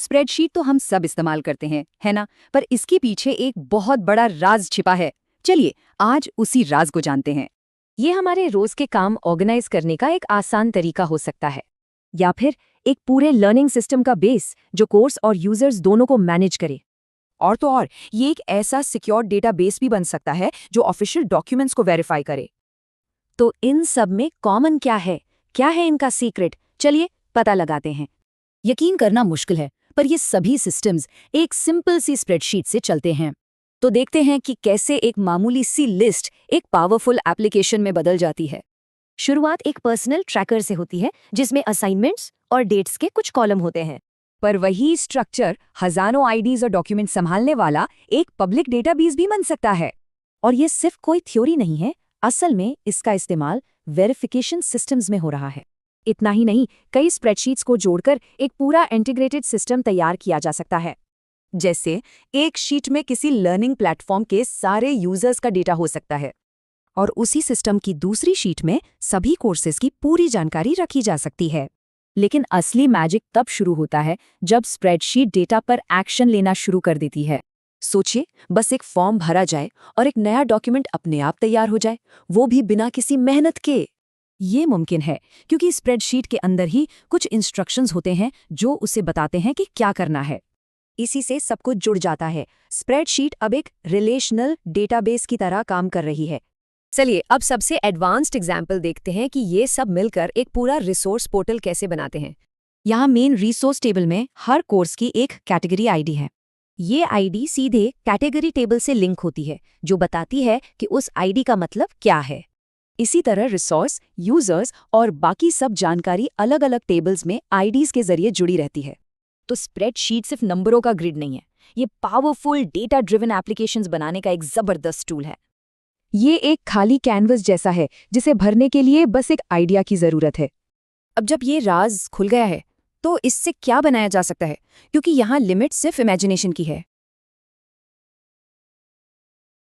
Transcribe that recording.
Spreadsheet तो हम सब इस्तेमाल करते हैं, है ना? पर इसके पीछे एक बहुत बड़ा राज छिपा है। चलिए, आज उसी राज को जानते हैं। ये हमारे रोज के काम ऑर्गेनाइज करने का एक आसान तरीका हो सकता है, या फिर एक पूरे लर्निंग सिस्टम का बेस जो कोर्स और यूजर्स दोनों को मैनेज करे। और तो और, ये एक ऐसा सिक्योर डेटाबेस भी बन सकता है जो ऑफिशियल डॉक्यूमेंट्स को वेरीफाई करे। तो इन सब में कॉमन क्या है इनका सीक्रेट? चलिए पता लगाते हैं। यकीन करना मुश्किल है, पर ये सभी सिस्टम्स एक सिंपल सी स्प्रेडशीट से चलते हैं। तो देखते हैं कि कैसे एक मामूली सी लिस्ट एक पावरफुल एप्लीकेशन में बदल जाती है। शुरुआत एक पर्सनल ट्रैकर से होती है जिसमें असाइनमेंट्स और डेट्स के कुछ कॉलम होते हैं। पर वही स्ट्रक्चर हजारों आईडीज और डॉक्यूमेंट संभालने वाला एक पब्लिक डेटाबेस भी बन सकता है। और ये सिर्फ कोई थ्योरी नहीं है, असल में इसका इस्तेमाल वेरिफिकेशन सिस्टम्स में हो रहा है। इतना ही नहीं, कई स्प्रेडशीट्स को जोड़कर एक पूरा इंटीग्रेटेड सिस्टम तैयार किया जा सकता है। जैसे एक शीट में किसी लर्निंग प्लेटफॉर्म के सारे यूजर्स का डेटा हो सकता है, और उसी सिस्टम की दूसरी शीट में सभी कोर्सेज की पूरी जानकारी रखी जा सकती है। लेकिन असली मैजिक तब शुरू होता है जब स्प्रेडशीट डेटा पर एक्शन लेना शुरू कर देती है। सोचिए, बस एक फॉर्म भरा जाए और एक नया डॉक्यूमेंट अपने आप तैयार हो जाए, वो भी बिना किसी मेहनत के। ये मुमकिन है क्योंकि स्प्रेडशीट के अंदर ही कुछ इंस्ट्रक्शंस होते हैं जो उसे बताते हैं कि क्या करना है। इसी से सब कुछ जुड़ जाता है। स्प्रेडशीट अब एक रिलेशनल डेटाबेस की तरह काम कर रही है। चलिए अब सबसे एडवांस्ड एग्जाम्पल देखते हैं कि ये सब मिलकर एक पूरा रिसोर्स पोर्टल कैसे बनाते हैं। यहाँ मेन रिसोर्स टेबल में हर कोर्स की एक कैटेगरी आईडी है। ये आईडी सीधे कैटेगरी टेबल से लिंक होती है, जो बताती है कि उस आईडी का मतलब क्या है। इसी तरह रिसोर्स, यूजर्स और बाकी सब जानकारी अलग अलग टेबल्स में आईडीज के जरिए जुड़ी रहती है। तो स्प्रेडशीट सिर्फ नंबरों का ग्रिड नहीं है, ये पावरफुल डेटा ड्रिवन एप्लीकेशंस बनाने का एक जबरदस्त टूल है। ये एक खाली कैनवस जैसा है जिसे भरने के लिए बस एक आइडिया की जरूरत है। अब जब ये राज खुल गया है, तो इससे क्या बनाया जा सकता है, क्योंकि यहाँ लिमिट सिर्फ इमेजिनेशन की है।